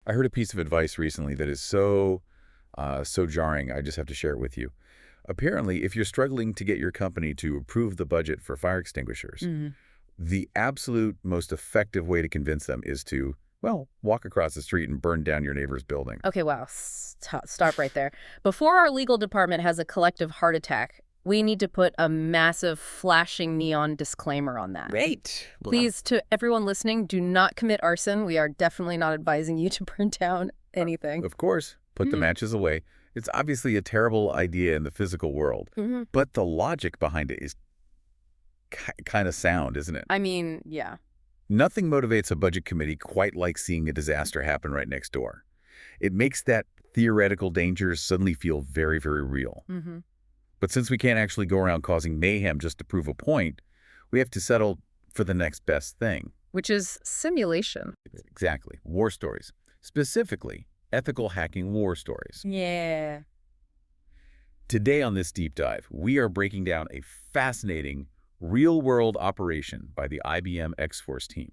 I heard a piece of advice recently that is so jarring, I just have to share it with you. Apparently, if you're struggling to get your company to approve the budget for fire extinguishers, Mhm. the absolute most effective way to convince them is to, well, walk across the street and burn down your neighbor's building. Okay, wow. Stop right there. Before our legal department has a collective heart attack, we need to put a massive flashing neon disclaimer on that. Great. Please, to everyone listening, do not commit arson. We are definitely not advising you to burn down anything. Of course, put the Mhm. matches away. It's obviously a terrible idea in the physical world, Mhm. but the logic behind it is kind of sound, isn't it? I mean, yeah. Nothing motivates a budget committee quite like seeing a disaster happen right next door. It makes that theoretical danger suddenly feel very, very real. Mm-hmm. But since we can't actually go around causing mayhem just to prove a point, we have to settle for the next best thing. Which is simulation. Exactly. War stories. Specifically, ethical hacking war stories. Yeah. Today on this deep dive, we are breaking down a fascinating real-world operation by the IBM X-Force team.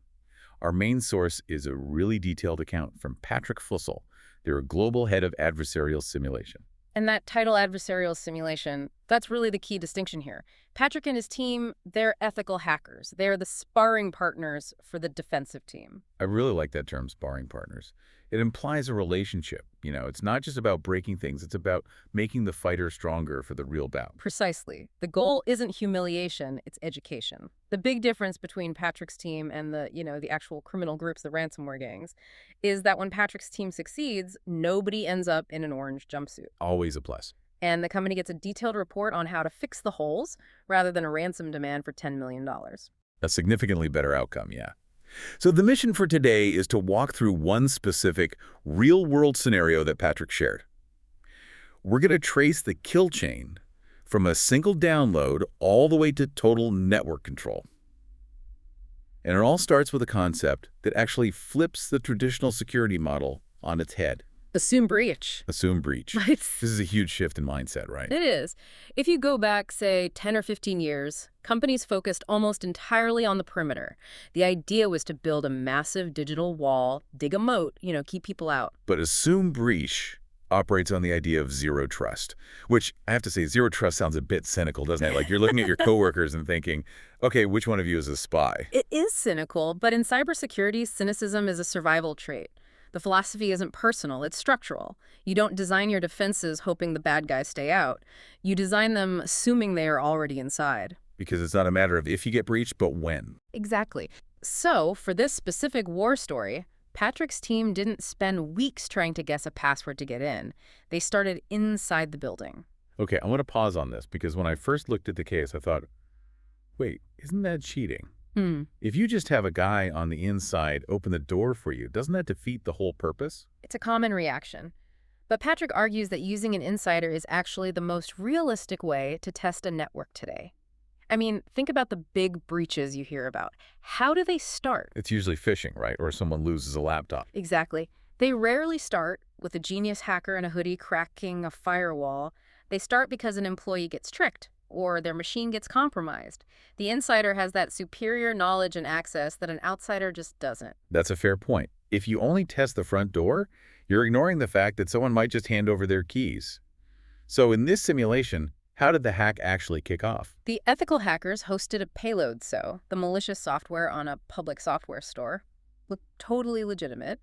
Our main source is a really detailed account from Patrick Fussell, their global head of adversarial simulation. And that title, adversarial simulation, that's really the key distinction here. Patrick and his team, they're ethical hackers. They're the sparring partners for the defensive team. I really like that term, sparring partners. It implies a relationship. You know, it's not just about breaking things. It's about making the fighter stronger for the real bout. Precisely. The goal isn't humiliation, it's education. The big difference between Patrick's team and the actual criminal groups, the ransomware gangs, is that when Patrick's team succeeds, nobody ends up in an orange jumpsuit. Always a plus. And the company gets a detailed report on how to fix the holes rather than a ransom demand for $10 million. A significantly better outcome, yeah. So the mission for today is to walk through one specific real-world scenario that Patrick shared. We're going to trace the kill chain from a single download all the way to total network control. And it all starts with a concept that actually flips the traditional security model on its head. Assume breach. Assume breach. Right. This is a huge shift in mindset, right? It is. If you go back, say, 10 or 15 years, companies focused almost entirely on the perimeter. The idea was to build a massive digital wall, dig a moat, keep people out. But assume breach operates on the idea of zero trust, which I have to say, zero trust sounds a bit cynical, doesn't it? Like you're looking at your coworkers and thinking, okay, which one of you is a spy? It is cynical, but in cybersecurity, cynicism is a survival trait. The philosophy isn't personal, it's structural. You don't design your defenses hoping the bad guys stay out. You design them assuming they are already inside. Because it's not a matter of if you get breached, but when. Exactly. So, for this specific war story, Patrick's team didn't spend weeks trying to guess a password to get in. They started inside the building. Okay, I want to pause on this because when I first looked at the case, I thought, wait, isn't that cheating? If you just have a guy on the inside open the door for you, doesn't that defeat the whole purpose? It's a common reaction. But Patrick argues that using an insider is actually the most realistic way to test a network today. I mean, think about the big breaches you hear about. How do they start? It's usually phishing, right? Or someone loses a laptop. Exactly. They rarely start with a genius hacker in a hoodie cracking a firewall. They start because an employee gets tricked or their machine gets compromised. The insider has that superior knowledge and access that an outsider just doesn't. That's a fair point. If you only test the front door, you're ignoring the fact that someone might just hand over their keys. So in this simulation, how did the hack actually kick off? The ethical hackers hosted a payload, the malicious software on a public software store. Looked totally legitimate.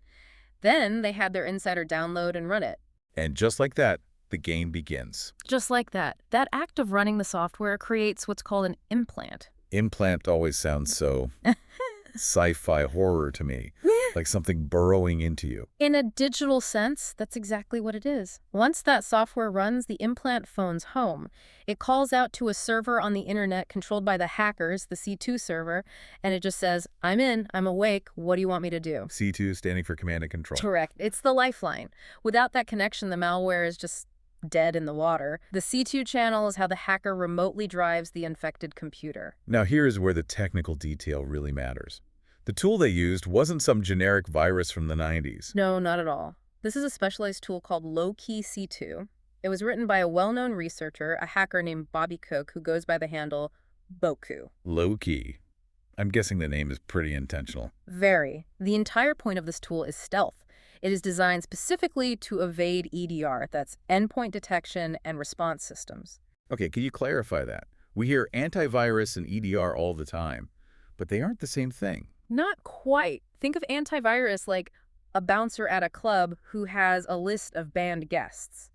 Then they had their insider download and run it. And just like that, the game begins. Just like that. That act of running the software creates what's called an implant. Implant always sounds so sci-fi horror to me, like something burrowing into you. In a digital sense, that's exactly what it is. Once that software runs, the implant phones home. It calls out to a server on the internet controlled by the hackers, the C2 server, and it just says, I'm in, I'm awake, what do you want me to do? C2 standing for command and control. Correct. It's the lifeline. Without that connection, the malware is just dead in the water. The C2 channel is how the hacker remotely drives the infected computer. Now here's where the technical detail really matters. The tool they used wasn't some generic virus from the 90s. No, not at all. This is a specialized tool called Low-Key C2. It was written by a well-known researcher, a hacker named Bobby Cook, who goes by the handle Boku. Low-key. I'm guessing the name is pretty intentional. Very. The entire point of this tool is stealth. It is designed specifically to evade EDR, that's endpoint detection and response systems. Okay, can you clarify that? We hear antivirus and EDR all the time, but they aren't the same thing. Not quite. Think of antivirus like a bouncer at a club who has a list of banned guests.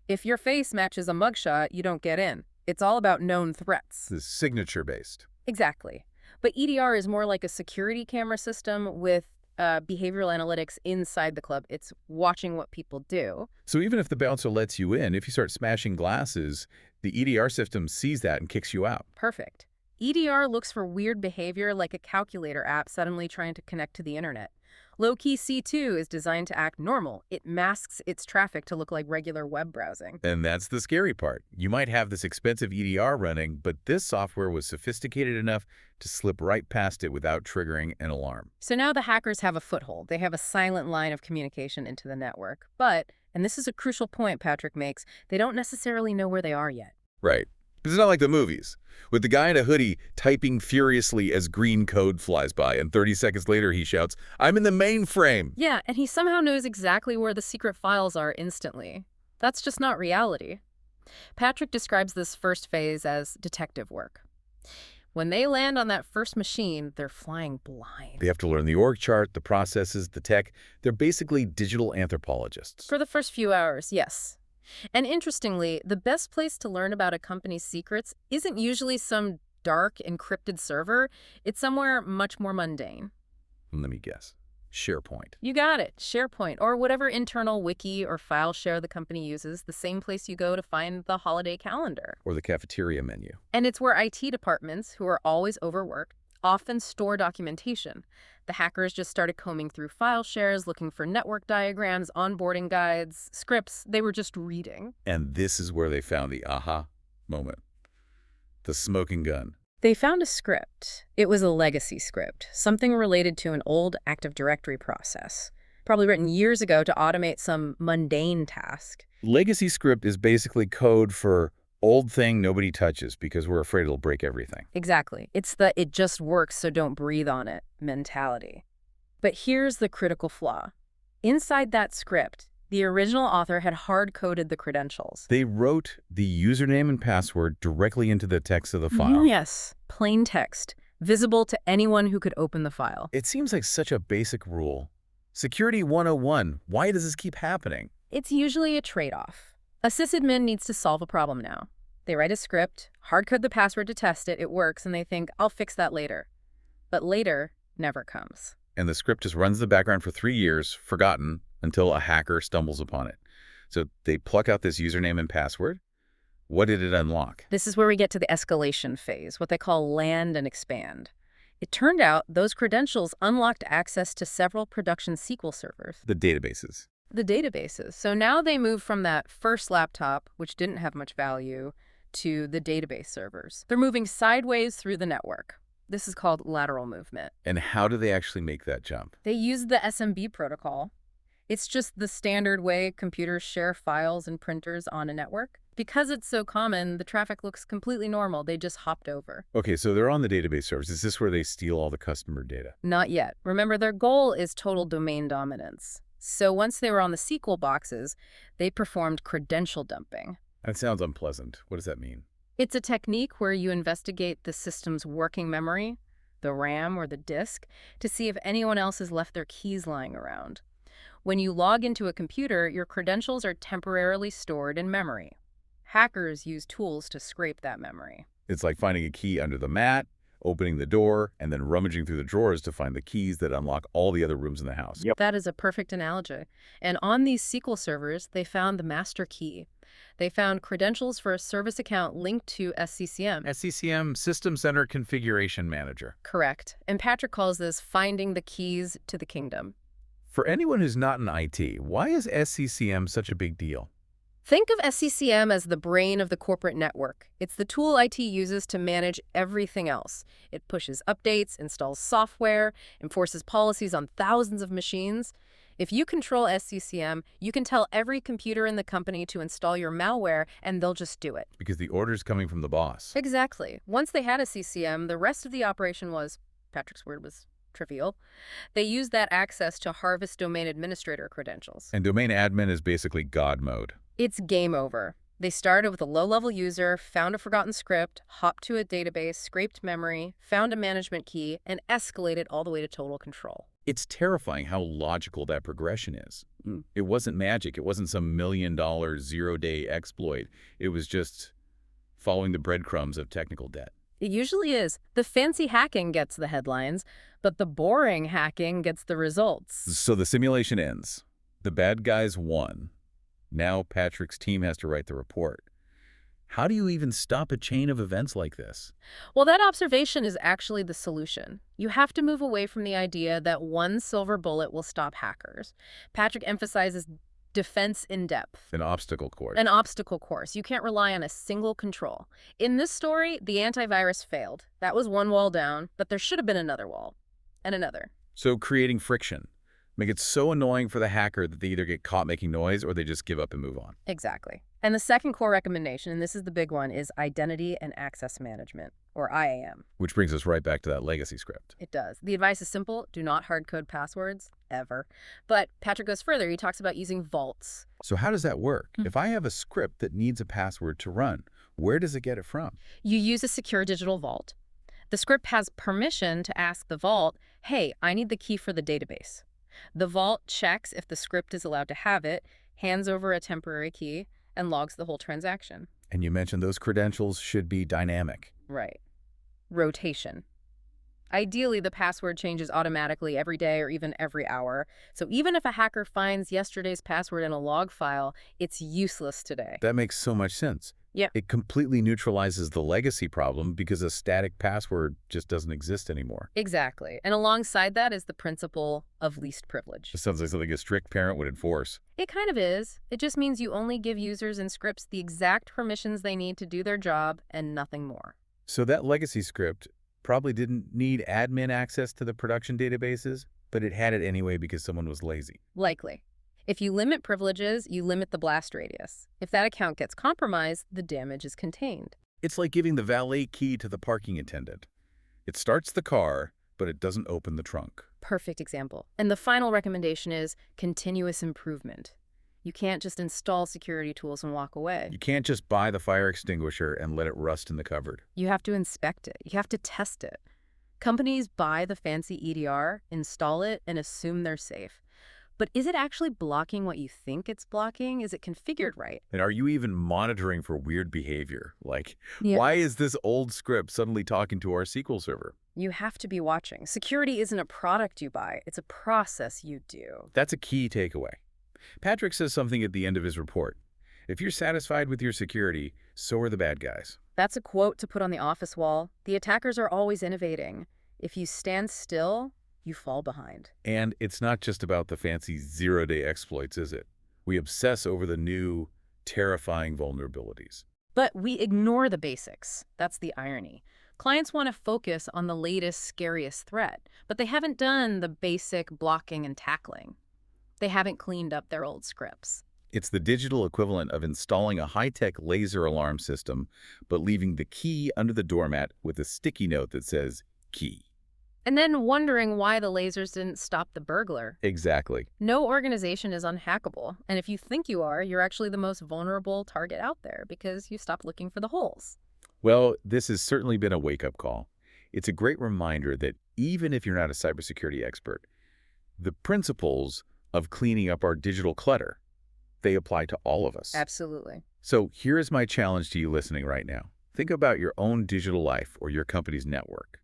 If your face matches a mugshot, you don't get in. It's all about known threats. This is signature-based. Exactly. But EDR is more like a security camera system with behavioral analytics inside the club. It's watching what people do. So even if the bouncer lets you in, if you start smashing glasses, the EDR system sees that and kicks you out. Perfect. EDR looks for weird behavior like a calculator app suddenly trying to connect to the internet. Low-key C2 is designed to act normal. It masks its traffic to look like regular web browsing. And that's the scary part. You might have this expensive EDR running, but this software was sophisticated enough to slip right past it without triggering an alarm. So now the hackers have a foothold. They have a silent line of communication into the network. But, and this is a crucial point Patrick makes, they don't necessarily know where they are yet. Right. It's not like the movies, with the guy in a hoodie typing furiously as green code flies by, and 30 seconds later he shouts, "I'm in the mainframe!" Yeah, and he somehow knows exactly where the secret files are instantly. That's just not reality. Patrick describes this first phase as detective work. When they land on that first machine, they're flying blind. They have to learn the org chart, the processes, the tech. They're basically digital anthropologists. For the first few hours, yes. And interestingly, the best place to learn about a company's secrets isn't usually some dark, encrypted server. It's somewhere much more mundane. Let me guess. SharePoint. You got it. SharePoint, or whatever internal wiki or file share the company uses, the same place you go to find the holiday calendar. Or the cafeteria menu. And it's where IT departments, who are always overworked, often store documentation. The hackers just started combing through file shares, looking for network diagrams, onboarding guides, scripts they were just reading. And this is where they found the aha moment. The smoking gun. They found a script. It was a legacy script, something related to an old Active Directory process, probably written years ago to automate some mundane task. Legacy script is basically code for old thing nobody touches because we're afraid it'll break everything. Exactly. It's the "it just works, so don't breathe on it" mentality. But here's the critical flaw. Inside that script, the original author had hard-coded the credentials. They wrote the username and password directly into the text of the file. Yes, plain text, visible to anyone who could open the file. It seems like such a basic rule. Security 101, why does this keep happening? It's usually a trade-off. A sysadmin needs to solve a problem now. They write a script, hard-code the password to test it, it works, and they think, I'll fix that later. But later never comes. And the script just runs in the background for 3 years, forgotten, until a hacker stumbles upon it. So they pluck out this username and password. What did it unlock? This is where we get to the escalation phase, what they call land and expand. It turned out those credentials unlocked access to several production SQL servers. The databases. The databases. So now they move from that first laptop, which didn't have much value, to the database servers. They're moving sideways through the network. This is called lateral movement. And how do they actually make that jump? They use the SMB protocol. It's just the standard way computers share files and printers on a network. Because it's so common, the traffic looks completely normal. They just hopped over. Okay, so they're on the database servers. Is this where they steal all the customer data? Not yet. Remember, their goal is total domain dominance. So once they were on the SQL boxes, they performed credential dumping. That sounds unpleasant. What does that mean? It's a technique where you investigate the system's working memory, the RAM or the disk, to see if anyone else has left their keys lying around. When you log into a computer, your credentials are temporarily stored in memory. Hackers use tools to scrape that memory. It's like finding a key under the mat, opening the door, and then rummaging through the drawers to find the keys that unlock all the other rooms in the house. Yep. That is a perfect analogy. And on these SQL servers, they found the master key. They found credentials for a service account linked to SCCM. SCCM, System Center Configuration Manager. Correct. And Patrick calls this finding the keys to the kingdom. For anyone who's not in IT, why is SCCM such a big deal? Think of SCCM as the brain of the corporate network. It's the tool IT uses to manage everything else. It pushes updates, installs software, enforces policies on thousands of machines. If you control SCCM, you can tell every computer in the company to install your malware, and they'll just do it. Because the order's coming from the boss. Exactly. Once they had a CCM, the rest of the operation was, Patrick's word was, trivial. They use that access to harvest domain administrator credentials. And domain admin is basically God mode. It's game over. They started with a low-level user, found a forgotten script, hopped to a database, scraped memory, found a management key, and escalated all the way to total control. It's terrifying how logical that progression is. It wasn't magic. It wasn't some $1 million zero-day exploit. It was just following the breadcrumbs of technical debt. It usually is. The fancy hacking gets the headlines, but the boring hacking gets the results. So the simulation ends. The bad guys won. Now Patrick's team has to write the report. How do you even stop a chain of events like this? Well, that observation is actually the solution. You have to move away from the idea that one silver bullet will stop hackers. Patrick emphasizes defense in depth. An obstacle course. An obstacle course. You can't rely on a single control. In this story, the antivirus failed. That was one wall down, but there should have been another wall. And another. So creating friction. Make it so annoying for the hacker that they either get caught making noise or they just give up and move on. Exactly. And the second core recommendation, and this is the big one, is identity and access management, or IAM. Which brings us right back to that legacy script. It does. The advice is simple. Do not hard code passwords, ever. But Patrick goes further. He talks about using vaults. So how does that work? If I have a script that needs a password to run, where does it get it from? You use a secure digital vault. The script has permission to ask the vault, hey, I need the key for the database. The vault checks if the script is allowed to have it, hands over a temporary key, and logs the whole transaction. And you mentioned those credentials should be dynamic. Right. Rotation. Ideally, the password changes automatically every day or even every hour. So even if a hacker finds yesterday's password in a log file, it's useless today. That makes so much sense. Yeah. It completely neutralizes the legacy problem because a static password just doesn't exist anymore. Exactly. And alongside that is the principle of least privilege. It sounds like something a strict parent would enforce. It kind of is. It just means you only give users and scripts the exact permissions they need to do their job and nothing more. So that legacy script probably didn't need admin access to the production databases, but it had it anyway because someone was lazy. Likely. If you limit privileges, you limit the blast radius. If that account gets compromised, the damage is contained. It's like giving the valet key to the parking attendant. It starts the car, but it doesn't open the trunk. Perfect example. And the final recommendation is continuous improvement. You can't just install security tools and walk away. You can't just buy the fire extinguisher and let it rust in the cupboard. You have to inspect it. You have to test it. Companies buy the fancy EDR, install it, and assume they're safe. But is it actually blocking what you think it's blocking? Is it configured right? And are you even monitoring for weird behavior? Like, Yeah. why is this old script suddenly talking to our SQL server? You have to be watching. Security isn't a product you buy. It's a process you do. That's a key takeaway. Patrick says something at the end of his report. If you're satisfied with your security, so are the bad guys. That's a quote to put on the office wall. The attackers are always innovating. If you stand still, you fall behind. And it's not just about the fancy zero-day exploits, is it? We obsess over the new, terrifying vulnerabilities. But we ignore the basics. That's the irony. Clients want to focus on the latest, scariest threat, but they haven't done the basic blocking and tackling. They haven't cleaned up their old scripts. It's the digital equivalent of installing a high-tech laser alarm system, but leaving the key under the doormat with a sticky note that says, key. And then wondering why the lasers didn't stop the burglar. Exactly. No organization is unhackable, and if you think you are, you're actually the most vulnerable target out there because you stopped looking for the holes. Well, this has certainly been a wake-up call. It's a great reminder that even if you're not a cybersecurity expert, the principles of cleaning up our digital clutter, they apply to all of us. Absolutely. So here is my challenge to you listening right now. Think about your own digital life or your company's network.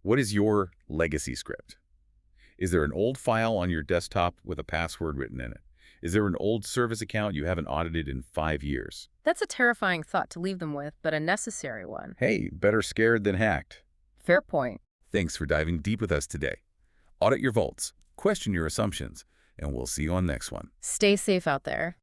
What is your legacy script? Is there an old file on your desktop with a password written in it? Is there an old service account you haven't audited in 5 years? That's a terrifying thought to leave them with, but a necessary one. Hey, better scared than hacked. Fair point. Thanks for diving deep with us today. Audit your vaults, question your assumptions, and we'll see you on the next one. Stay safe out there.